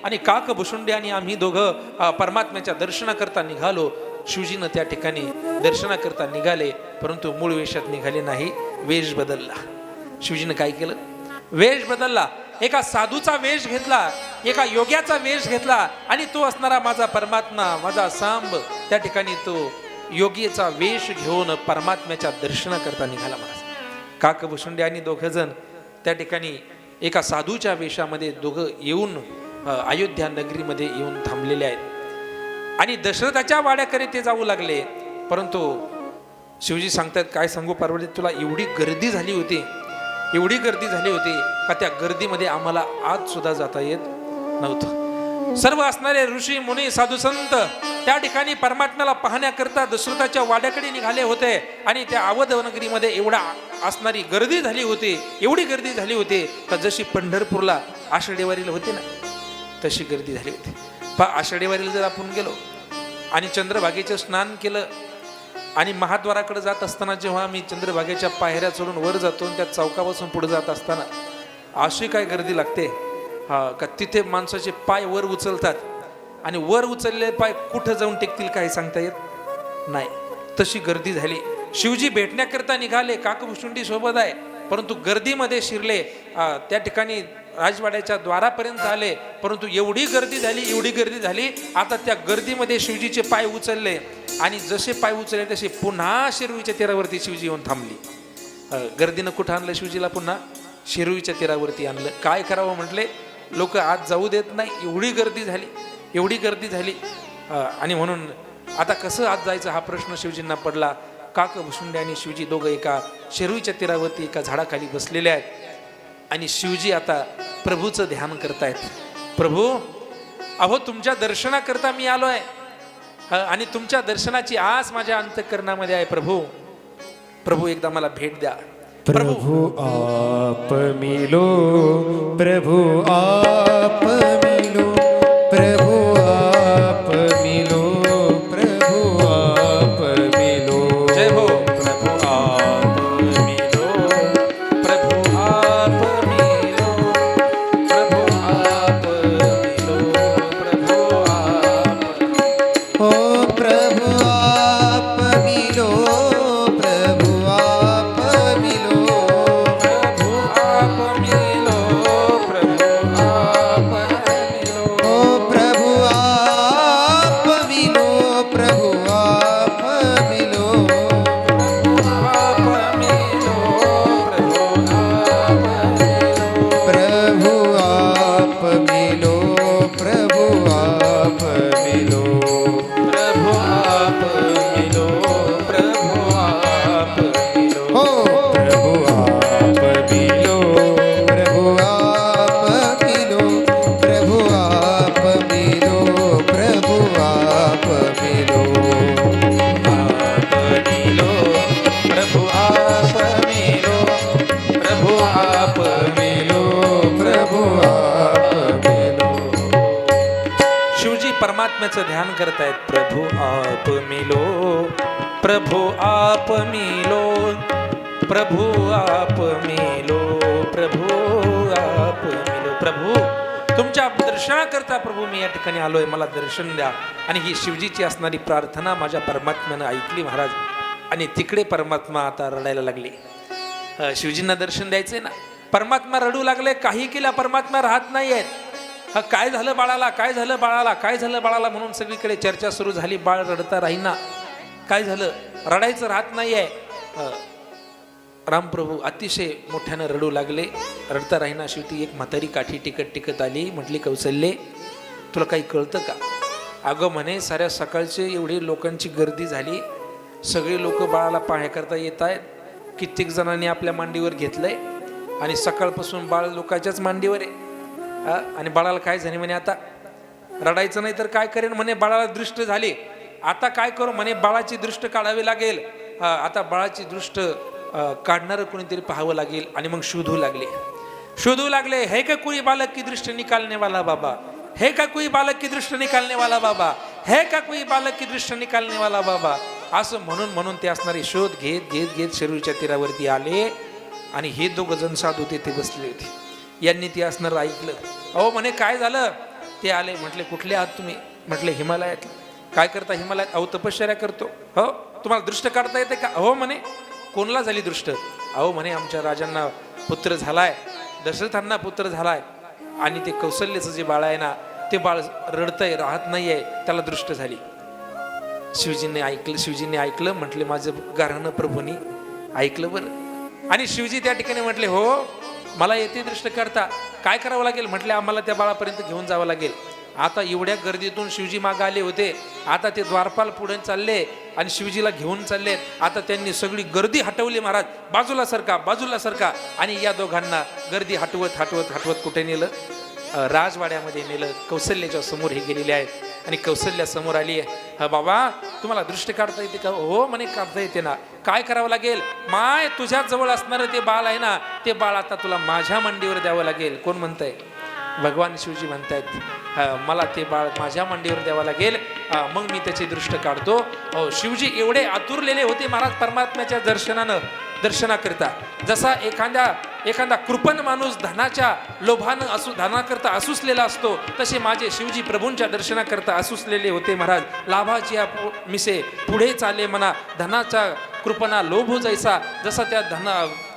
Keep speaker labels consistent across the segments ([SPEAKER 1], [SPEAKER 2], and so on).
[SPEAKER 1] आणि काक भुशुंडे आणि आम्ही दोघं परमात्म्याच्या दर्शनाकरता निघालो. शिवजीनं त्या ठिकाणी दर्शनाकरता निघाले, परंतु मूळ वेशात निघाले नाही, वेश बदलला. शिवजीनं काय केलं? वेश बदलला. एका साधूचा वेश घेतला, एका योग्याचा वेश घेतला आणि तो असणारा माझा परमात्मा, माझा सांब, त्या ठिकाणी तो योगीचा वेश घेऊन परमात्म्याच्या दर्शनाकरता निघाला. महाराज काक भुशुंडे आणि दोघं जण त्या ठिकाणी एका साधूच्या वेशामध्ये दोघं येऊन अयोध्या नगरीमध्ये येऊन थांबलेले आहेत आणि दशरथाच्या वाड्याकडे ते जाऊ लागले. परंतु शिवजी सांगतात, काय सांगू पार्वती तुला, एवढी गर्दी झाली होती, एवढी गर्दी झाली होती का त्या गर्दीमध्ये आम्हाला आत सुद्धा जाता येत नव्हतं. सर्व असणारे ऋषी मुनी साधू संत त्या ठिकाणी परमात्म्याला पाहण्याकरता दशरथाच्या वाड्याकडे निघाले होते आणि त्या अवध नगरीमध्ये एवढा असणारी गर्दी झाली होती, एवढी गर्दी झाली होती का जशी पंढरपूरला आषाढी वारीला होते ना, तशी गर्दी झाली होती. आषाढी वारीला जर आपण गेलो आणि चंद्रभागेचं स्नान केलं आणि महाद्वाराकडे जात असताना जेव्हा आम्ही चंद्रभागेच्या पायऱ्या चढून वर जातो, त्या चौकापासून पुढे जात असताना अशी काय गर्दी लागते का तिथे माणसाचे पाय वर उचलतात आणि वर उचललेले पाय कुठं जाऊन टेकतील काही सांगता येत नाही, तशी गर्दी झाली. शिवजी भेटण्याकरता निघाले, काकभुशुंडी सोबत आहे, परंतु गर्दीमध्ये शिरले. त्या ठिकाणी राजवाड्याच्या द्वारापर्यंत आले, परंतु एवढी गर्दी झाली, एवढी गर्दी झाली, आता त्या गर्दीमध्ये शिवजीचे पाय उचलले आणि जसे पाय उचलले तसे पुन्हा शिरुईच्या तीरावरती शिवजी येऊन थांबली. गर्दीनं कुठं आणलं शिवजीला? पुन्हा शिरुईच्या तीरावरती आणलं. काय करावं म्हटले, लोक आज जाऊ देत नाही, एवढी गर्दी झाली, एवढी गर्दी झाली. आणि म्हणून आता कसं आज जायचं हा प्रश्न शिवजींना पडला. काकभुशुंडे आणि शिवजी दोघं एका शिरुईच्या तीरावरती एका झाडाखाली बसलेले आहेत आणि शिवजी आता प्रभूचं ध्यान करतायत. प्रभू, अहो तुमच्या दर्शनाकरता मी आलो आहे आणि तुमच्या दर्शनाची आस माझ्या अंतःकरणामध्ये आहे. प्रभू, प्रभू एकदा मला भेट द्या.
[SPEAKER 2] प्रभु आप मिलो, प्रभु आप मिलो, प्रभु आप मिलो, प्रभु आप मिलो.
[SPEAKER 1] जय हो. प्रभु आप मिलो, प्रभु आप मिलो, प्रभु आप मिलो, प्रभु आप.
[SPEAKER 2] ओ प्रभु आप मिलो, प्रभु आप मिलो,
[SPEAKER 1] प्रभु आप मिलो, प्रभु आप मिलो.
[SPEAKER 2] ओ प्रभु आप मिलो, प्रभु आप मिलो.
[SPEAKER 1] आप मिलो, प्रभु आप मिलो.
[SPEAKER 2] प्रभु आप मिलो, प्रभु आप मिलो.
[SPEAKER 1] प्रभु आप मिलो, प्रभु आप मिलो.
[SPEAKER 2] हो प्रभु आप मिलो, प्रभु आप मिलो, प्रभु आप मिलो, प्रभु आप मिलो.
[SPEAKER 1] आप मिलो, प्रभु आप मिलो, प्रभु आप मिलो,
[SPEAKER 2] प्रभु आप मिलो.
[SPEAKER 1] शिवजी परमात्म्याचं ध्यान करतायत. प्रभु आप मिलो, प्रभु आप मिलो, प्रभु आप मिलो, प्रभु आप मिलो. प्रभू, तुमच्या दर्शनाकरता प्रभू मी या ठिकाणी आलोय, मला दर्शन द्या. आणि ही शिवजीची असणारी प्रार्थना माझ्या परमात्म्यानं ऐकली महाराज. आणि तिकडे परमात्मा आता रडायला लागले. शिवजींना दर्शन द्यायचंय ना, परमात्मा रडू लागले. काही केला परमात्मा राहत नाहीयेत. काय झालं बाळाला, काय झालं बाळाला, काय झालं बाळाला म्हणून सगळीकडे चर्चा सुरू झाली. बाळ रडता राहीना, काय झालं, रडायचं राहत नाहीये. रामप्रभू अतिशय मोठ्यानं रडू लागले, रडता राहीना. शेवटी एक म्हातारी काठी टिकत टिकत आली. म्हटली, कौसल्ये तुला काही कळतं का? अगं म्हणे, साऱ्या सकाळचे एवढी लोकांची गर्दी झाली, सगळे लोक बाळाला पाहण्याकरता येत आहेत, कित्येक जणांनी आपल्या मांडीवर घेतलंय आणि सकाळपासून बाळ लोकांच्याच मांडीवर आहे. आणि बाळाला काय झाले म्हणे, आता रडायचं नाही तर काय करेन म्हणे, बाळाला दृष्ट झाली, आता काय करू म्हणे, बाळाची दृष्ट काढावी लागेल. आता बाळाची दृष्ट काढणारं कोणीतरी पाहावं लागेल. आणि मग शोधू लागले. है का कोई बालक की दृष्ट निकालने वाला बाबा, है का कोई बालक की दृष्ट निकालने वाला बाबा, है का कोई बालक की दृष्ट निकालने वाला बाबा. असं म्हणून ते असणारे शोध घेत शिरूरच्या तीरावरती आले. आणि हे दोघं जण साधू तिथे बसले होते. यांनी ते असणार ऐकलं. अहो म्हणे, काय झालं? ते आले, म्हटले कुठले आहात तुम्ही? म्हटले हिमालयात. काय करता हिमालयात? अहो तपश्चर्या करतो. हो, तुम्हाला दृष्ट काढता येते का? हो म्हणे. कोणला झाली दृष्ट? अहो म्हणे आमच्या राजांना पुत्र झालाय, दशरथांना पुत्र झालाय, आणि ते कौशल्याचं जे बाळ आहे ना, ते बाळ रडतंय, राहत नाहीये, त्याला दृष्ट झाली. शिवजींनी ऐकलं, म्हटले माझं गारहाणं प्रभूंनी ऐकलं बरं. आणि शिवजी त्या ठिकाणी म्हटले हो मला येते दृष्ट करता, काय करावं लागेल? म्हटले आम्हाला त्या बाळापर्यंत घेऊन जावं लागेल. आता एवढ्या गर्दीतून शिवजी मागे आले होते, आता ते द्वारपाल पुढे चालले आणि शिवजीला घेऊन चालले. आता त्यांनी सगळी गर्दी हटवली. महाराज बाजूला सरका, बाजूला सरका. आणि या दोघांना गर्दी हटवत हटवत हटवत कुठे नेलं? राजवाड्यामध्ये नेलं. कौशल्याच्या समोर हे गेलेले आहेत आणि कौशल्या समोर आली आहे. हा बाबा तुम्हाला दृष्ट काढता येते का? हो म्हणे काढता येते ना. काय करावं लागेल? माय तुझ्या जवळ असणारं ते बाळ आहे ना, ते बाळ आता तुला माझ्या मांडीवर द्यावं लागेल. कोण म्हणतंय? भगवान शिवजी म्हणतायत मला ते बाळ माझ्या मांडीवर द्यावं लागेल, मग मी त्याची दृष्ट काढतो. हो, शिवजी एवढे आतुरलेले होते महाराज परमात्म्याच्या दर्शनाकरता. जसा एखादा कृपण माणूस धनाच्या लोभानं धनाकरता असूसलेला असतो, तसे माझे शिवजी प्रभूंच्या दर्शनाकरता असूसलेले होते महाराज. लाभाची मिसे पुढे चाले म्हणा, धनाचा कृपणा लोभ जैसा. जसा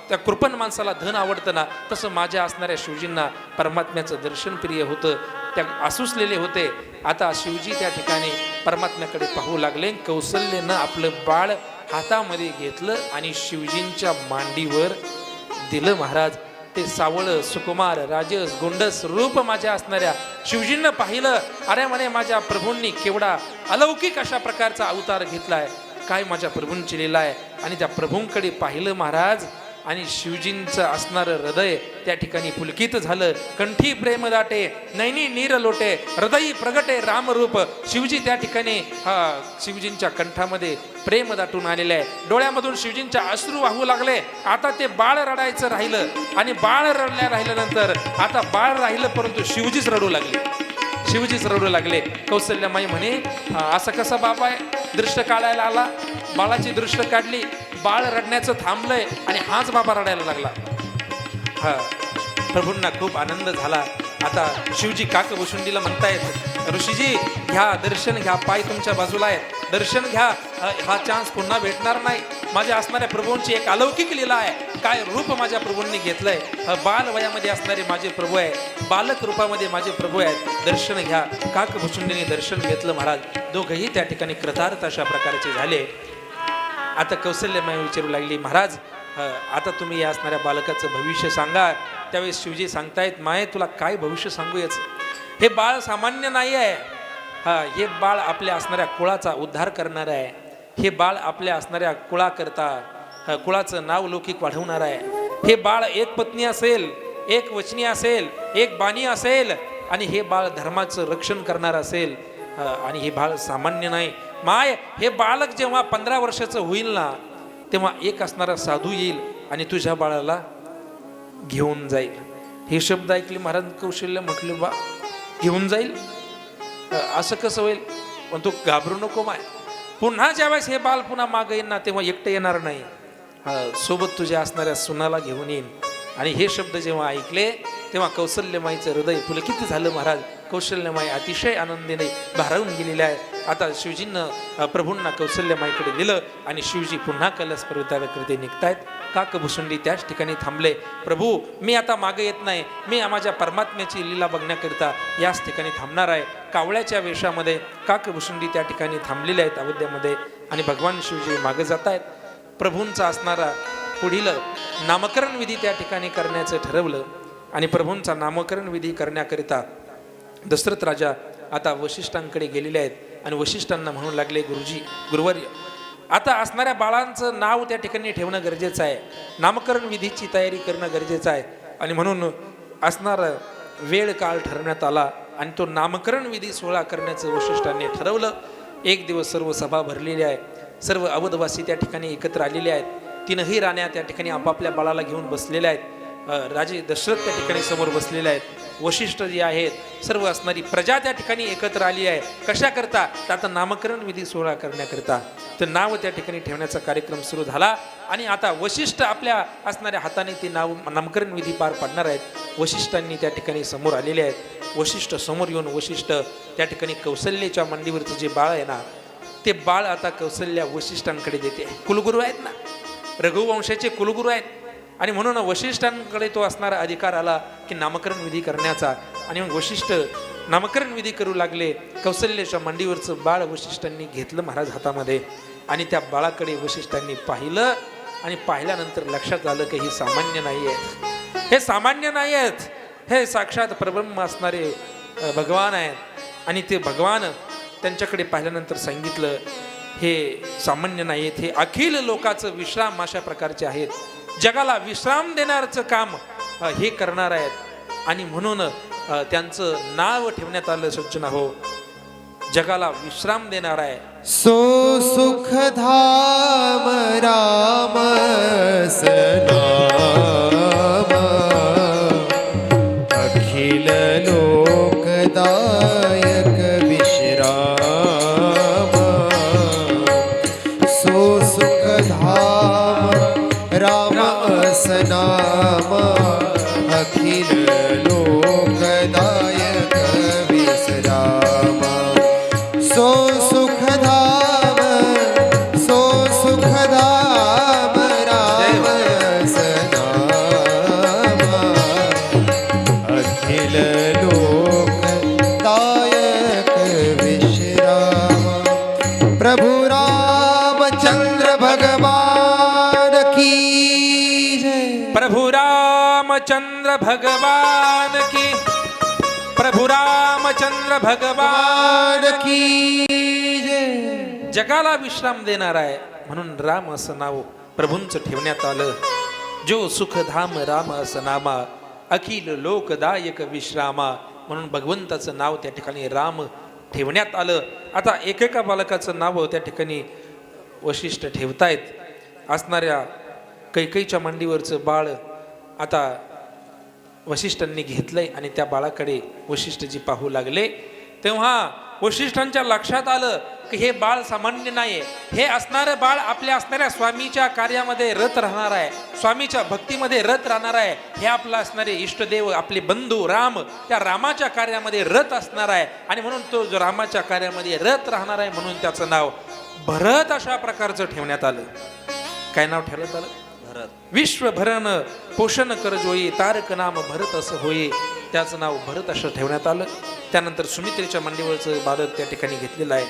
[SPEAKER 1] त्या कृपण माणसाला धन आवडतं ना, तसं माझ्या असणाऱ्या शिवजींना परमात्म्याचं दर्शन प्रिय होतं, त्या असूसलेले होते. आता शिवजी त्या ठिकाणी परमात्म्याकडे पाहू लागले. कौशल्यानं आपलं बाळ हातामध्ये घेतलं आणि शिवजींच्या मांडीवर दिलं. महाराज ते सावळ सुकुमार राजस गोंडस रूप माझ्या असणाऱ्या शिवजींना पाहिलं. अरे म्हणे माझ्या प्रभूंनी केवढा अलौकिक अशा प्रकारचा अवतार घेतलाय, काय माझ्या प्रभूंची लीला आहे. आणि त्या प्रभूंकडे पाहिलं महाराज, आणि शिवजींचं असणारं हृदय त्या ठिकाणी पुलकित झालं. कंठी प्रेम दाटे, नैनी नीर लोटे, हृदयी प्रगटे रामरूप. शिवजी त्या ठिकाणी शिवजींच्या कंठामध्ये प्रेम दाटून आलेलं आहे. डोळ्यामधून शिवजींच्या अश्रू वाहू लागले. आता ते बाळ रडायचं राहिलं, आणि बाळ राहिल्यानंतर आता बाळ राहिलं, परंतु शिवजीच रडू लागले. कौशल्यामाई म्हणे असं कसं बाबा आहे? दृष्ट काढायला आला, बाळाची दृष्ट काढली, बाळ रडण्याचं थांबलंय आणि हाच बाबा रडायला लागला. प्रभूंना खूप आनंद झाला. आता शिवजी काकभूषुंडीला म्हणतायत ऋषीजी घ्या दर्शन घ्या, पाय तुमच्या बाजूला आहेत, दर्शन घ्या. हा चान्स पुन्हा भेटणार नाही. माझ्या असणाऱ्या प्रभूंची एक अलौकिक लीला आहे. काय रूप माझ्या प्रभूंनी घेतलंय. बाल वयामध्ये असणारे माझे प्रभू आहे, बालक रूपामध्ये माझे प्रभू आहेत, दर्शन घ्या. काकभूषुंडीने दर्शन घेतलं महाराज. दोघंही त्या ठिकाणी कृतार्थ अशा प्रकारचे झाले. आता कौशल्यामाई विचारू लागली महाराज आता तुम्ही या असणाऱ्या बालकाचं भविष्य सांगा. त्यावेळेस शिवजी सांगतायत माये तुला काय भविष्य सांगू याचं? हे बाळ सामान्य नाही आहे. हे बाळ आपल्या असणाऱ्या कुळाचा उद्धार करणार आहे. हे बाळ आपल्या असणाऱ्या कुळाकरता कुळाचं नाव लौकिक वाढवणार आहे. हे बाळ एक पत्नी असेल, एक वचनी असेल, एक बाणी असेल, आणि हे बाळ धर्माचं रक्षण करणार असेल. आणि हे बाळ सामान्य नाही. माय हे बालक जेव्हा 15 वर्षाचं होईल ना, तेव्हा एक असणारा साधू येईल आणि तुझ्या बाळाला घेऊन जाईल. हे शब्द ऐकले महाराज कौशल्य म्हटले बा घेऊन जाईल असं कसं होईल? पण तू घाबरू नको माय, पुन्हा ज्यावेळेस हे बाल पुन्हा मागं येईल ना, तेव्हा एकटं येणार नाही, सोबत तुझ्या असणाऱ्या सुनाला घेऊन येईल. आणि हे शब्द जेव्हा ऐकले तेव्हा कौशल्यमाईचं हृदय पुलकित झालं महाराज. कौशल्यमाई अतिशय आनंदीने भारावून गेलेले आहे. आता शिवजींना प्रभूंना कौशल्यमाईकडे दिलं आणि शिवजी पुन्हा कलश पर्वतावरती निघतायत. काकभूषुंडी त्याच ठिकाणी थांबले. प्रभू मी आता मागे येत नाही, मी माझ्या परमात्म्याची लीला बघण्याकरिता याच ठिकाणी थांबणार आहे. कावळ्याच्या वेशामध्ये काकभूषुंडी त्या ठिकाणी थांबलेले आहेत अयोध्येमध्ये, आणि भगवान शिवजी मागे जात आहेत. प्रभूंचा असणारा पुढील नामकरण विधी त्या ठिकाणी करण्याचं ठरवलं, आणि प्रभूंचा नामकरण विधी करण्याकरिता दशरथ राजा आता वशिष्ठांकडे गेलेले आहेत. आणि वशिष्ठांना म्हणू लागले गुरुवर्य आता असणाऱ्या बाळांचं नाव त्या ठिकाणी ठेवणं गरजेचं आहे, नामकरण विधीची तयारी करणं गरजेचं आहे. आणि म्हणून असणारा वेळ काळ ठरवण्यात आला आणि तो नामकरण विधी सोहळा करण्याचं वशिष्ठांनी ठरवलं. एक दिवस सर्व सभा भरलेली आहे, सर्व अवधवासी त्या ठिकाणी एकत्र आलेले आहेत. तीनही राण्या त्या ठिकाणी आपापल्या बाळाला घेऊन बसलेल्या आहेत. राजे दशरथ त्या ठिकाणी समोर बसलेले आहेत. वशिष्ठ जे आहेत सर्व असणारी प्रजा त्या ठिकाणी एकत्र आली आहे. कशा करता? तर आता नामकरण विधी सोहळा करण्याकरिता तर नाव त्या ठिकाणी ठेवण्याचा कार्यक्रम सुरू झाला. आणि आता वशिष्ठ आपल्या असणाऱ्या हाताने ते नामकरण विधी पार पाडणार आहेत. वशिष्ठांनी त्या ठिकाणी समोर आलेले आहेत. वशिष्ठ समोर येऊन वशिष्ठ त्या ठिकाणी कौशल्याच्या मांडीवरचं जे बाळ आहे ना, ते बाळ आता कौशल्या वशिष्ठांकडे देते. कुलगुरू आहेत ना, रघुवंशाचे कुलगुरू आहेत. आणि म्हणून वशिष्ठांकडे तो असणारा अधिकार आला की नामकरण विधी करण्याचा. आणि मग वशिष्ठ नामकरण विधी करू लागले. कौशल्याच्या मांडीवरचं बाळ वशिष्ठांनी घेतलं महाराज हातामध्ये. आणि त्या बाळाकडे वशिष्ठांनी पाहिलं. आणि पाहिल्यानंतर लक्षात आलं की हे सामान्य नाही आहेत, हे सामान्य नाही आहेत, हे साक्षात परब्रह्म असणारे भगवान आहेत. आणि ते भगवान त्यांच्याकडे पाहिल्यानंतर सांगितलं, हे सामान्य नाही आहेत, हे अखिल लोकाचं विश्राम अशा प्रकारचे आहेत, जगाला विश्राम देणारचं काम हे करणार आहेत. आणि म्हणून त्यांचं नाव ठेवण्यात आलं सज्जना हो, जगाला विश्राम देणार आहे.
[SPEAKER 2] सो सुख धाम राम सनाम अखिल लोकदायक विश्राम. सो सुख धाम राम सनाम अखिल लोकदायक विश्राम. सो सुख धाम राम सनाम अखिल लोकदायक विश्राम. प्रभु रामचंद्र भगवान की जय.
[SPEAKER 1] प्रभु रामचंद्र भगवान की, प्रभु रामचंद्र भगवान
[SPEAKER 2] की जय.
[SPEAKER 1] जगाला विश्राम देणार आहे म्हणून राम असं नाव प्रभूंचं ठेवण्यात आलं. जो सुखधाम राम असं नामा अखिल लोकदायक विश्रामा, म्हणून भगवंताचं नाव त्या ठिकाणी राम ठेवण्यात आलं. आता एकेका बालकाचं नाव त्या ठिकाणी वशिष्ठ ठेवतायत. असणाऱ्या कैकेयीच्या मांडीवरचं बाळ आता वशिष्ठांनी घेतलंय. आणि त्या बाळाकडे वशिष्ठजी पाहू लागले. तेव्हा वशिष्ठांच्या लक्षात आलं की हे बाळ सामान्य नाही, हे असणारं बाळ आपल्या असणाऱ्या स्वामीच्या कार्यामध्ये रत राहणार आहे, स्वामीच्या भक्तीमध्ये रत राहणार आहे. हे आपलं असणारे इष्टदेव आपले बंधू राम, त्या रामाच्या कार्यामध्ये रत असणार आहे. आणि म्हणून तो जो रामाच्या कार्यामध्ये रत राहणार आहे म्हणून त्याचं नाव भरत अशा प्रकारचं ठेवण्यात आलं. काय नाव ठेवण्यात आलं? विश्वभरन पोषण कर जोई तारक नाम भरत असं होई, त्याचं नाव भरत असं ठेवण्यात आलं. त्यानंतर सुमित्रेच्या मांडीवरचं बालक त्या ठिकाणी घेतलेलं आहे.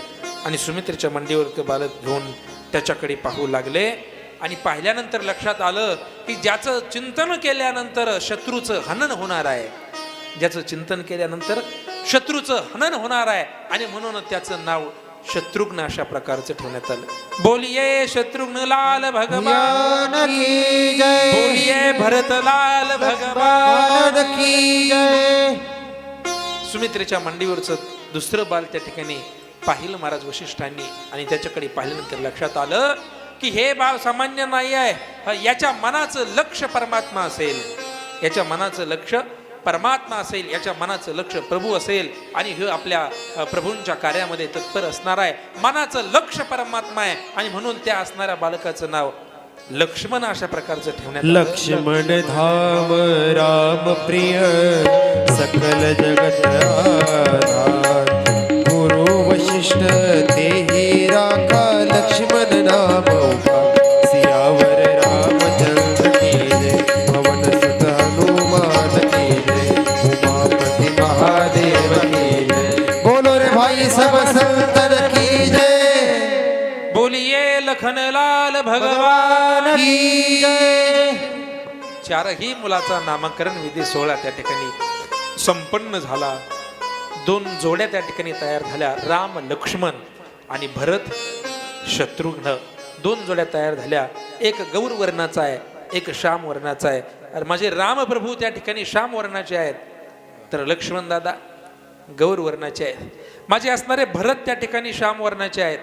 [SPEAKER 1] आणि सुमित्रेच्या मांडीवरचं बालक घेऊन त्याच्याकडे पाहू लागले. आणि पाहिल्यानंतर लक्षात आलं की ज्याचं चिंतन केल्यानंतर शत्रूचं हनन होणार आहे, ज्याचं चिंतन केल्यानंतर शत्रूचं हनन होणार आहे. आणि म्हणून त्याचं नाव शत्रुघ्न अशा प्रकारचं ठेवण्यात आलं. बोलिये शत्रुघ्न लाल भगवान
[SPEAKER 2] की जय.
[SPEAKER 1] बोलिये भरत लाल भगवान
[SPEAKER 2] की जय.
[SPEAKER 1] सुमित्रेच्या मांडीवरचं दुसरं बाल त्या ठिकाणी पाहिलं महाराज वशिष्ठांनी. आणि त्याच्याकडे पाहिल्यानंतर लक्षात आलं की हे बाळ सामान्य नाही आहे, याच्या मनाचं लक्ष परमात्मा असेल, याच्या मनाचं लक्ष परमात्मा असेल, याच्या मनाचं लक्ष प्रभू असेल. आणि हे आपल्या प्रभूंच्या कार्यामध्ये तत्पर असणार आहे. मनाचं लक्ष परमात्मा आहे. आणि म्हणून त्या असणाऱ्या बालकाचं नाव लक्ष्मण अशा प्रकारचं ठेवण्यात आलं.
[SPEAKER 2] लक्ष्मण धाम राम प्रिय सकल जगत आधार. गुरु वशिष्ठ तेहि राखा लक्ष्मण नाम उभा. सियावर रामचंद्र की जय. पवन सुत हनुमान की जय. उमापति महादेव की जय. बोलो रे भाई सब संतन की जय.
[SPEAKER 1] बोलिये लखन लाल भगवान
[SPEAKER 2] की जय.
[SPEAKER 1] चारही मुलाचा नामकरण विधी सोहळा त्या ठिकाणी संपन्न झाला. 2 जोड्या त्या ठिकाणी तयार झाल्या, राम लक्ष्मण आणि भरत शत्रुघ्न. 2 जोड्या तयार झाल्या. एक गौर वर्णाचा आहे, एक श्याम वर्णाचा आहे. अरे माझे रामप्रभू त्या ठिकाणी श्याम वर्णाचे आहेत, तर लक्ष्मण दादा गौर वर्णाचे आहेत. माझे असणारे भरत त्या ठिकाणी श्याम वर्णाचे आहेत,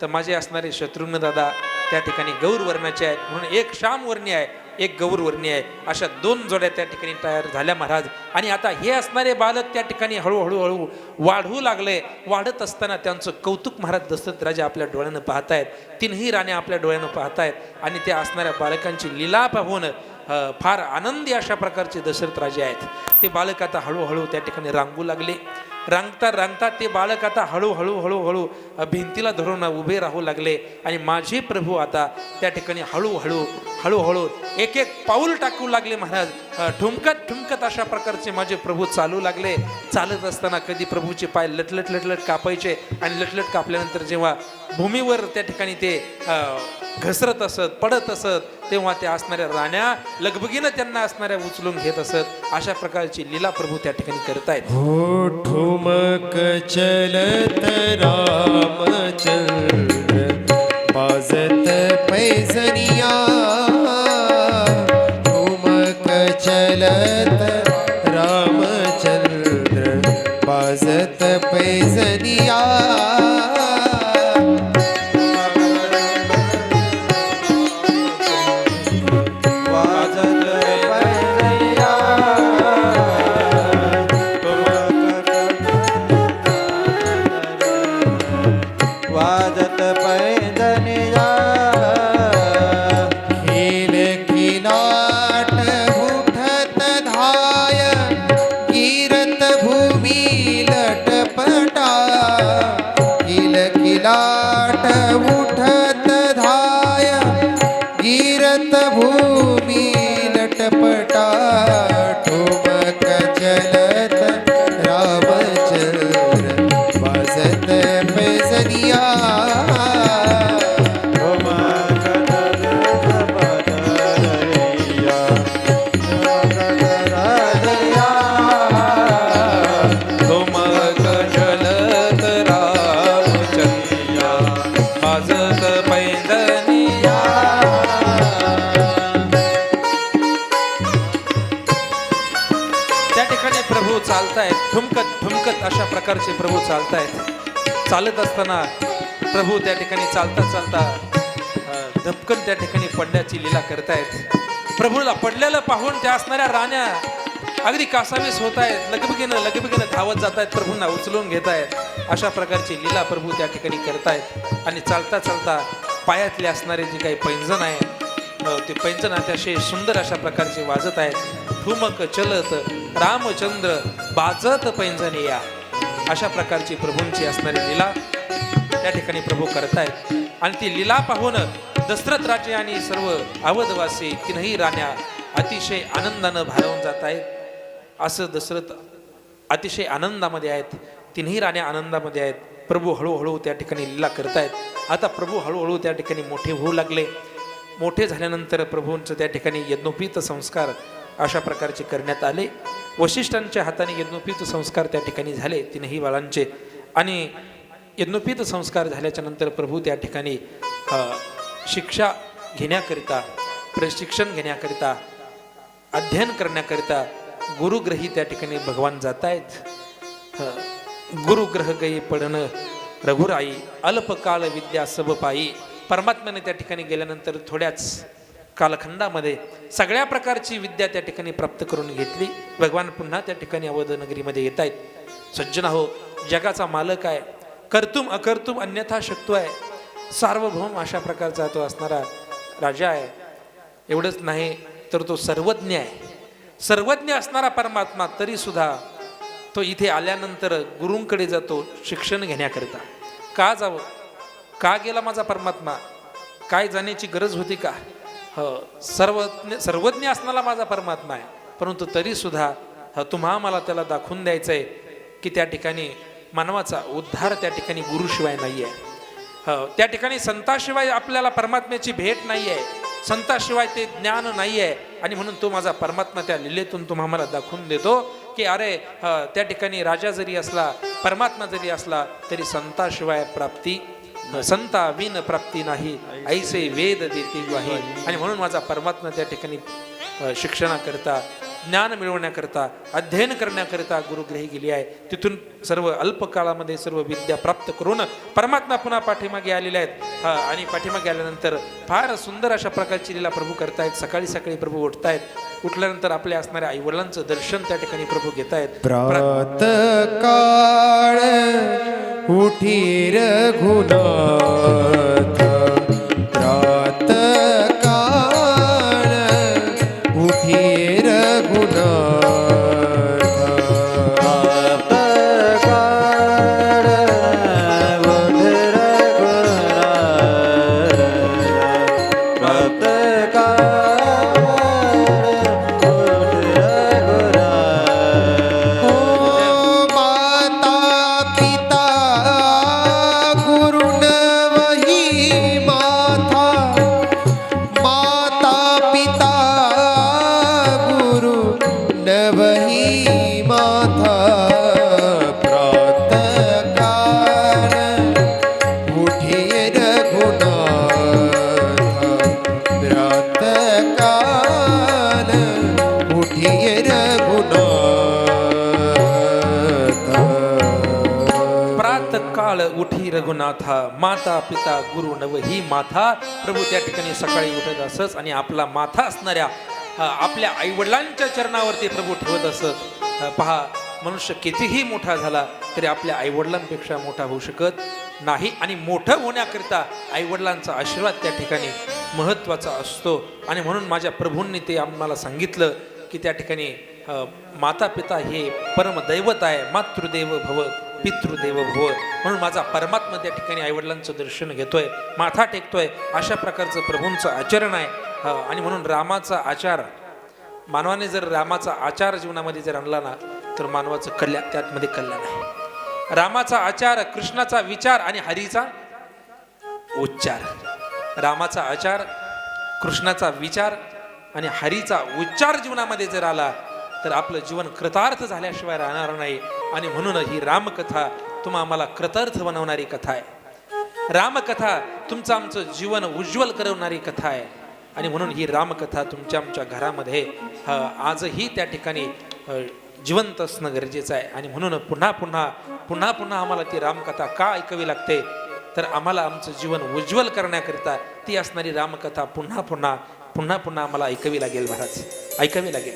[SPEAKER 1] तर माझे असणारे शत्रुघ्न दादा त्या ठिकाणी गौर वर्णाचे आहेत. म्हणून एक श्याम वर्णी आहे, एक गौर वर्णी आहे. अशा 2 जोड्या त्या ठिकाणी तयार झाल्या महाराज. आणि आता हे असणारे बालक त्या ठिकाणी हळूहळू वाढू लागले. वाढत असताना त्यांचं कौतुक महाराज दशरथ राजा आपल्या डोळ्यानं पाहतायत. 3ही राण्या आपल्या डोळ्यानं पाहतायत. आणि त्या असणाऱ्या बालकांची लीला पाहून फार आनंदी अशा प्रकारचे दशरथ राजे आहेत. ते बालक आता हळूहळू त्या ठिकाणी रांगू लागले. रांगता रांगता ते बालक आता हळूहळू हळूहळू भिंतीला धरून उभे राहू लागले. आणि माझे प्रभू आता त्या ठिकाणी हळूहळू हळूहळू एक एक पाऊल टाकू लागले महाराज. ठुमकत ठुमकत अशा प्रकारचे माझे प्रभू चालू लागले. चालत असताना कधी प्रभूचे पाय लटलट लटलट कापायचे आणि लटलट कापल्यानंतर जेव्हा भूमीवर त्या ठिकाणी ते घसरत असत पडत असत तेव्हा त्या असणाऱ्या राण्या लगबगीनं त्यांना असणाऱ्या उचलून घेत असत. अशा प्रकारची लीला प्रभू त्या ठिकाणी करतायत.
[SPEAKER 2] हो ठुमक चलत रामचंद्र बाजत पैजनिया ठुमक चलत रामचंद्र बाजत पैजनिया
[SPEAKER 3] वाजत पैदनिया
[SPEAKER 2] खेल खिलाट उठत धाय गिरत भूमी लटपटा खेल खिलाट उठत धाय गिरत भूमी लटपटा ठुमक चलत रामचंद्र वाजत पैजनिया
[SPEAKER 1] ठुमक चलत रामचंद्र वाजत पैंजनिया. त्या ठिकाणी प्रभू चालतायत. ठुमकत ठुमकत अशा प्रकारचे प्रभू चालतायत. चालत असताना प्रभू त्या ठिकाणी चालता चालता धपकन त्या ठिकाणी पडण्याची लीला करतायत. प्रभूला पडलेलं पाहून त्या असणाऱ्या राण्या अगदी कासावीस होत आहेत. लगबगीनं लगबगीनं धावत जात आहेत. प्रभूंना उचलून घेत आहेत. अशा प्रकारची लीला प्रभू त्या ठिकाणी करतायत. आणि चालता चालता पायातले असणारे जे काही पैंजण आहे ते पैंजण अतिशय सुंदर अशा प्रकारचे वाजत आहेत. ठुमक चलत रामचंद्र बाजत पैंजनिया. अशा प्रकारची प्रभूंची असणारी लीला त्या ठिकाणी प्रभू करतायत. आणि ती लीला पाहून दशरथ राजे आणि सर्व अवधवासी तीनही राण्या अतिशय आनंदानं भारावून जात आहेत. असं दशरथ अतिशय आनंदामध्ये आहेत. तीनही राण्या आनंदामध्ये आहेत. प्रभू हळूहळू त्या ठिकाणी लीला करतायत. आता प्रभू हळूहळू त्या ठिकाणी मोठे होऊ लागले. मोठे झाल्यानंतर प्रभूंचं त्या ठिकाणी यज्ञोपीत संस्कार अशा प्रकारचे करण्यात आले. वशिष्ठांच्या हाताने यज्ञोपीत संस्कार त्या ठिकाणी झाले तीनही बाळांचे. आणि यज्ञोपीत संस्कार झाल्याच्या नंतर प्रभू त्या ठिकाणी शिक्षा घेण्याकरिता प्रशिक्षण घेण्याकरिता अध्ययन करण्याकरिता गुरुग्रही त्या ठिकाणी भगवान जात आहेत. गुरुग्रह गई पडणं रघुराई अल्पकाळ विद्या सब पायी. परमात्म्याने त्या ठिकाणी गेल्यानंतर थोड्याच कालखंडामध्ये सगळ्या प्रकारची विद्या त्या ठिकाणी प्राप्त करून घेतली. भगवान पुन्हा त्या ठिकाणी अवध नगरीमध्ये येत आहेत. सज्जन हो, जगाचा मालक आहे. कर्तुम अकर्तुम अन्यथा शक्तो आहे. सार्वभौम अशा प्रकारचा तो असणारा राजा आहे. एवढंच नाही तर तो सर्वज्ञ आहे. सर्वज्ञ असणारा परमात्मा तरी सुद्धा तो इथे आल्यानंतर गुरूंकडे जातो शिक्षण घेण्याकरिता. का जावं? का गेला माझा परमात्मा? काय जाण्याची गरज होती का? सर्वज्ञ असणारा माझा परमात्मा आहे. परंतु तरी सुद्धा तुम्हा मला त्याला दाखवून द्यायचं आहे की त्या ठिकाणी मानवाचा उद्धार त्या ठिकाणी गुरुशिवाय नाही आहे. त्या ठिकाणी संताशिवाय आपल्याला परमात्म्याची भेट नाही आहे. संताशिवाय ते ज्ञान नाही आहे. आणि म्हणून तो माझा परमात्मा त्या लीलेतून तुम्हा मला दाखवून देतो की अरे त्या ठिकाणी राजा जरी असला परमात्मा जरी असला तरी संताशिवाय प्राप्ती संता विन प्राप्ती नाही ऐसे वेद देते ग्वाही. आणि म्हणून माझा परमात्मा त्या ठिकाणी शिक्षणाकरता ज्ञान मिळवण्याकरता अध्ययन करण्याकरिता गुरुग्रही गेली आहे. तिथून सर्व अल्पकाळामध्ये सर्व विद्या प्राप्त करून परमात्मा पुन्हा पाठीमागे आलेले आहेत. आणि पाठीमागे आल्यानंतर फार सुंदर अशा प्रकारची लीला प्रभू करतायत. सकाळी सकाळी प्रभू उठतायत. उठल्यानंतर आपल्या असणाऱ्या आईवडिलांचं दर्शन त्या ठिकाणी प्रभू घेत आहेत.
[SPEAKER 2] प्रात काळ उठी रघुनाथ प्रात काळ
[SPEAKER 1] प्रातकाळ उठी रघुनाथा, माता पिता गुरु नव ही माथा. प्रभू त्या ठिकाणी सकाळी उठत असत आणि आपला माथा असणाऱ्या आपल्या आईवडिलांच्या चरणावरती प्रभू ठेवत असत. पहा, मनुष्य कितीही मोठा झाला तरी आपल्या आईवडिलांपेक्षा मोठा होऊ शकत नाही. आणि मोठं होण्याकरिता आईवडिलांचा आशीर्वाद त्या ठिकाणी महत्त्वाचा असतो. आणि म्हणून माझ्या प्रभूंनी ते आम्हाला सांगितलं की त्या ठिकाणी माता पिता हे परमदैवत आहे. मातृदेव भव पितृदेव भव. म्हणून माझा परमात्मा त्या ठिकाणी आईवडिलांचं दर्शन घेतोय, माथा टेकतोय. अशा प्रकारचं प्रभूंचं आचरण आहे. आणि म्हणून रामाचा आचार, मानवाने जर रामाचा आचार जीवनामध्ये जर आणला ना तर मानवाचं कल्याण, त्यामध्ये कल्याण आहे. रामाचा आचार, कृष्णाचा विचार आणि हरीचा उच्चार. रामाचा आचार, कृष्णाचा विचार आणि हरीचा उच्चार जीवनामध्ये जर आला तर आपलं जीवन कृतार्थ झाल्याशिवाय राहणार नाही. आणि म्हणून ही रामकथा तुम्हा आम्हाला कृतार्थ बनवणारी कथा आहे. रामकथा तुमचं आमचं जीवन उज्ज्वल करवणारी कथा आहे. आणि म्हणून ही रामकथा तुमच्या आमच्या घरामध्ये आजही त्या ठिकाणी जिवंत असणं गरजेचं आहे. आणि म्हणून पुन्हा पुन्हा पुन्हा पुन्हा आम्हाला ती रामकथा का ऐकावी लागते तर आम्हाला आमचं जीवन उज्ज्वल करण्याकरिता ती असणारी रामकथा पुन्हा पुन्हा पुन्हा पुन्हा आम्हाला ऐकावी लागेल. महाराज, ऐकावी लागेल.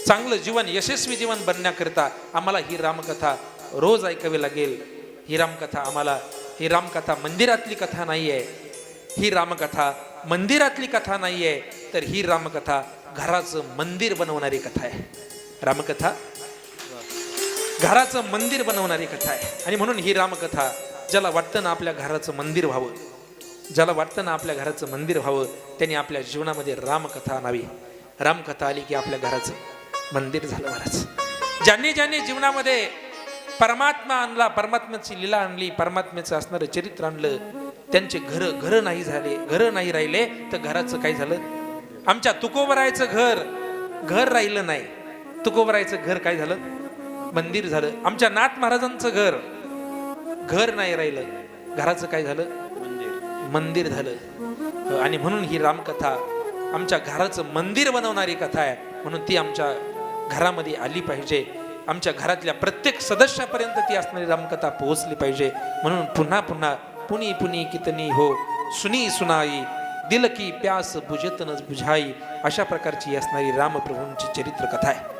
[SPEAKER 1] चांगलं जीवन, यशस्वी जीवन बनण्याकरिता आम्हाला ही रामकथा रोज ऐकावी लागेल. ही रामकथा मंदिरातली कथा नाही आहे. ही रामकथा मंदिरातली कथा नाही आहे, तर ही रामकथा घराचं मंदिर बनवणारी कथा आहे. रामकथा घराचं मंदिर बनवणारी कथा आहे. आणि म्हणून ही रामकथा, ज्याला वाटतं ना आपल्या घराचं मंदिर व्हावं, ज्याला वाटतं ना आपल्या घराचं मंदिर व्हावं, त्यांनी आपल्या जीवनामध्ये रामकथा आणावी. रामकथा आली की आपल्या घराचं मंदिर झालं. महाराज, ज्यांनी ज्यांनी जीवनामध्ये परमात्मा आणला, परमात्म्याची लीला आणली, परमात्म्याचं असणारं चरित्र आणलं, त्यांचे घर नाही राहिले तर घराचं काय झालं? आमच्या तुकोबरायचं घर राहिलं नाही. तुकोबरायचं घर काय झालं? मंदिर झालं. आमच्या नाथ महाराजांचं घर नाही राहिलं, घराचं काय झालं? मंदिर झालं. आणि म्हणून ही रामकथा आमच्या घराचं मंदिर बनवणारी कथा आहे. म्हणून ती आमच्या घरामध्ये आली पाहिजे. आमच्या घरातल्या प्रत्येक सदस्यापर्यंत ती असणारी रामकथा पोहोचली पाहिजे. म्हणून पुन्हा पुन्हा पुनी पुनी कितनी हो सुनी सुनाई, दिल की प्यास बुझत न बुझाई, अशा प्रकारची असणारी रामप्रभूंची चरित्र कथा आहे.